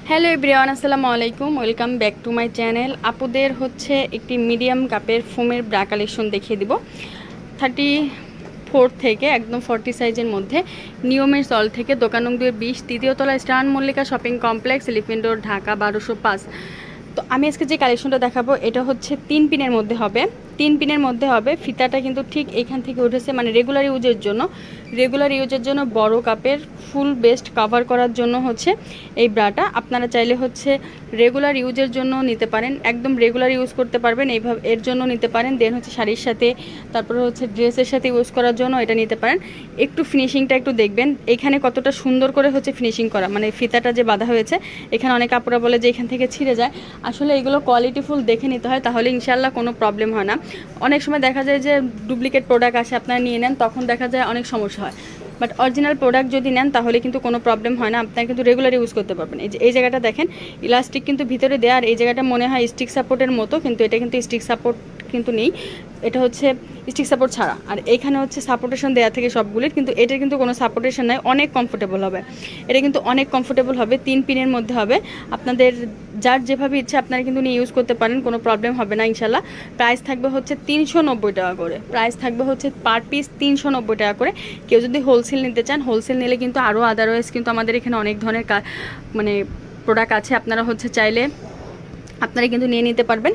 Hello everyone, আসসালামু আলাইকুম। Welcome back to my channel. আপুদের হচ্ছে একটি মিডিয়াম কাপের ফোমের ব্রা কালেকশন দেখিয়ে দিব 34 থেকে একদম 40 সাইজের মধ্যে। নিয়মের সল থেকে দোকান নং 220, তৃতীয় তলা, star Mallika shopping complex, elephant road, Dhaka 1205। তো আমি আজকে যে কালেকশনটা দেখাবো এটা হচ্ছে 3 পিনের মধ্যে হবে। 3 পিনের মধ্যে হবে। ফিতাটা কিন্তু ঠিক এখান থেকে উঠেছে, মানে রেগুলার ইউজের জন্য বড় কাপের ফুল বেস্ট কভার করার জন্য হচ্ছে এই ব্রাটা। আপনারা চাইলে হচ্ছে রেগুলার ইউজের জন্য নিতে পারেন, একদম রেগুলার ইউজ করতে পারবেন এইভাবে, এর জন্য নিতে পারেন। দেন হচ্ছে শাড়ির সাথে, তারপরে হচ্ছে ড্রেসের সাথে ইউজ করার জন্য এটা নিতে পারেন। একটু ফিনিশিংটা একটু দেখবেন এখানে কতটা সুন্দর করে হচ্ছে ফিনিশিং করা, মানে ফিতাটা যে বাঁধা হয়েছে। এখানে অনেক কাপড়া বলে যে এখান থেকে ছিঁড়ে যায়, আসলে এগুলো কোয়ালিটিফুল দেখে নিতে হয়, তাহলে ইনশাল্লাহ কোনো প্রবলেম হয় না। অনেক সময় দেখা যায় যে ডুপ্লিকেট প্রোডাক্ট আসে, আপনারা নিয়ে নেন, তখন দেখা যায় অনেক সমস্যা হয়। বাট অরিজিনাল প্রোডাক্ট যদি নেন তাহলে কিন্তু কোনো প্রবলেম হয় না, আপনারা কিন্তু রেগুলার ইউজ করতে পারবেন। এই জায়গাটা দেখেন ইলাস্টিক কিন্তু ভিতরে দেওয়া, আর এই জায়গাটা মনে হয় স্টিক সাপোর্টের মতো, কিন্তু এটা কিন্তু স্টিক সাপোর্ট কিন্তু নেই, এটা হচ্ছে স্টিক সাপোর্ট ছাড়া। আর এখানে হচ্ছে সাপোর্টেশন দেওয়া থেকে সবগুলির, কিন্তু এটার কিন্তু কোনো সাপোর্টেশন নাই, অনেক কমফোর্টেবল হবে। এটা কিন্তু অনেক কমফোর্টেবল হবে, 3 পিনের মধ্যে হবে। আপনাদের যার যেভাবে ইচ্ছা আপনারা কিন্তু নিয়ে ইউজ করতে পারেন, কোনো প্রবলেম হবে না ইনশাল্লাহ। প্রাইস থাকবে হচ্ছে 390 টাকা করে, প্রাইস থাকবে হচ্ছে পার পিস 390 টাকা করে। কেউ যদি হোলসেল নিতে চান, হোলসেল নিলে কিন্তু আরও আদারওয়াইজ কিন্তু আমাদের এখানে অনেক ধরনের মানে প্রোডাক্ট আছে, আপনারা হচ্ছে চাইলে আপনারা কিন্তু নিয়ে নিতে পারবেন।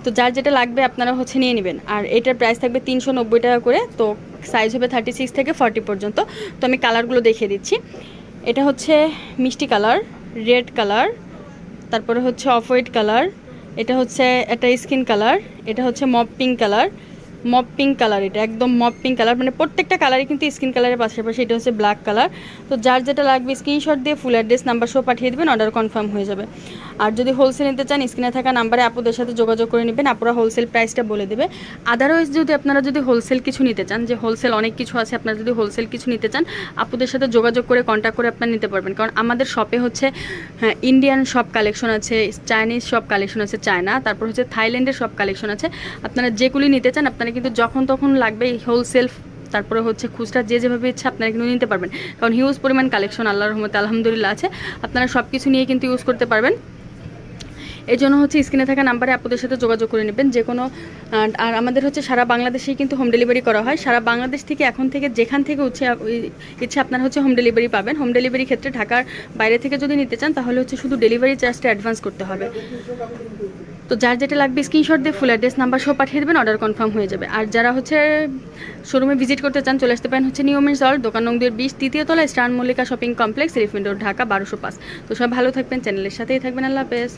তো যার যেটা লাগবে আপনারা হচ্ছে নিয়ে নেবেন। আর এটার প্রাইস থাকবে 390 টাকা করে। তো সাইজ হবে 36 থেকে 40 পর্যন্ত। তো আমি কালারগুলো দেখিয়ে দিচ্ছি। এটা হচ্ছে মিষ্টি কালার, রেড কালার, তারপরে হচ্ছে অফ হোয়াইট কালার, এটা হচ্ছে একটা স্কিন কালার, এটা হচ্ছে মপ পিঙ্ক কালার, এটা একদম মপ পিঙ্ক কালার, মানে প্রত্যেকটা কালারই কিন্তু স্কিন কালারের পাশাপাশি এটা হচ্ছে ব্ল্যাক কালার। তো যার যেটা লাগবে স্ক্রিনশট দিয়ে ফুল অ্যাড্রেস নাম্বার সহ পাঠিয়ে দেবেন, অর্ডার কনফার্ম হয়ে যাবে। আর যদি হোলসেল নিতে চান স্ক্রিনে থাকা নাম্বারে আপুদের সাথে যোগাযোগ করে নেবেন, আপুরা হোলসেল প্রাইসটা বলে দেবে। আদারওয়াইজ যদি আপনারা হোলসেল কিছু নিতে চান, যে হোলসেল অনেক কিছু আছে, আপনারা যদি হোলসেল কিছু নিতে চান আপুদের সাথে যোগাযোগ করে কন্ট্যাক্ট করে আপনারা নিতে পারবেন। কারণ আমাদের শপে হচ্ছে ইন্ডিয়ান সব কালেকশন আছে, চাইনিজ সব কালেকশন আছে, চায়না, তারপর হচ্ছে থাইল্যান্ডের সব কালেকশন আছে। আপনারা যেগুলি নিতে চান আপনারা কিন্তু যখন তখন লাগবে হোলসেল, তারপরে হচ্ছে খুচরা যেভাবে ইচ্ছা আপনারা কিন্তু নিতে পারবেন। কারণ হিউজ পরিমাণ কালেকশন আল্লাহর রহমতে আলহামদুলিল্লাহ আছে, আপনারা সব কিছু নিয়ে কিন্তু ইউজ করতে পারবেন। এই জন্য হচ্ছে স্ক্রিনে থাকা নাম্বারে আপনাদের সাথে যোগাযোগ করে নেবেন যে কোনো। আর আমাদের হচ্ছে সারা বাংলাদেশেই কিন্তু হোম ডেলিভারি করা হয়। সারা বাংলাদেশ থেকে এখন থেকে যেখান থেকে ইচ্ছে আপনারা হচ্ছে হোম ডেলিভারি পাবেন। হোম ডেলিভারি ক্ষেত্রে ঢাকার বাইরে থেকে যদি নিতে চান তাহলে হচ্ছে শুধু ডেলিভারি চার্জটা অ্যাডভান্স করতে হবে। তো যার যেটা লাগবে স্ক্রিনশট দিয়ে ফুল অ্যাড্রেস নাম্বার সহ পাঠিয়ে দেবেন, অর্ডার কনফার্ম হয়ে যাবে। আর যারা হচ্ছে শোরুমে ভিজিট করতে চান চলে আসতে পারেন হচ্ছে নিয়মের সল, দোকান নং 220, তৃতীয় তলা, star Mallika shopping complex, elephant road, Dhaka 1205। তো সব ভালো থাকবেন, চ্যানেলের সাথেই থাকবেন। আল্লাহ হাফেজ।